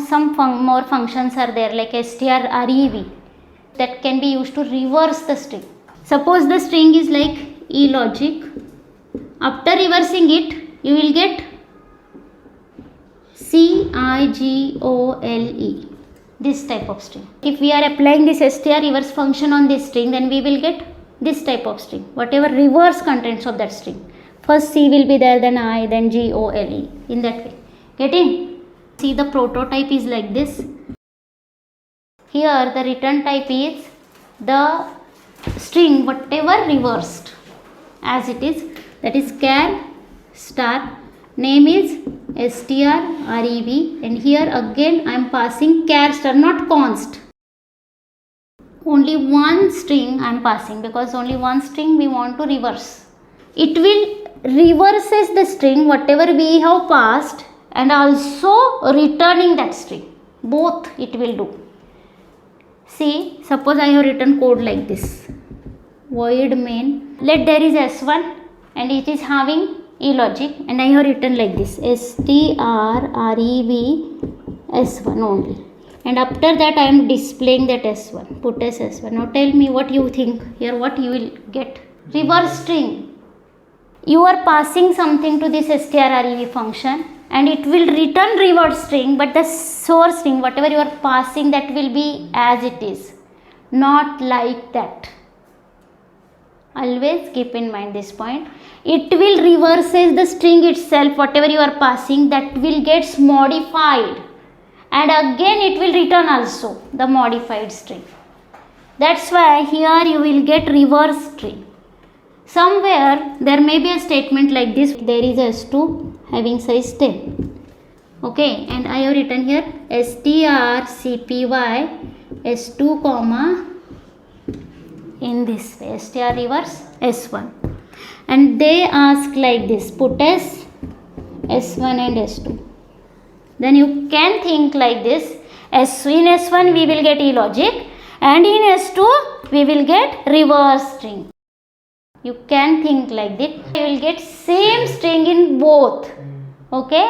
some more functions are there like strrev that can be used to reverse the string. Suppose the string is like eLogic. After reversing it, you will get cigole, this type of string. If we are applying this str reverse function on this string, then we will get this type of string, whatever reverse contents of that string. First C will be there, then I, then gole, in that way. Getting? See, the prototype is like this. Here the return type is the string whatever reversed as it is, that is char star, name is strrev, and here again I am passing char star, not const. Only one string I am passing because only one string we want to reverse. It will reverses the string whatever we have passed and also returning that string. Both it will do. See, suppose I have written code like this. Void main. Let there is s1 and it is having eLogic, and I have written like this strrev s1 only. And after that I am displaying that s1. Put as s1. Now tell me what you think here, what you will get. Reverse string. You are passing something to this strrev function and it will return reverse string, but the source string whatever you are passing, that will be as it is, not like that. Always keep in mind this point. It will reverses the string itself whatever you are passing, that will gets modified, and again it will return also the modified string. That's why here you will get reverse string. Somewhere there may be a statement like this, there is s2 having size 10. Okay, and I have written here strcpy s2 comma in this way str reverse s1, and they ask like this, put as s1 and s2. Then you can think like this, in s1 we will get eLogic and in s2 we will get reverse string. You can think like that. You will get same string in both. Okay,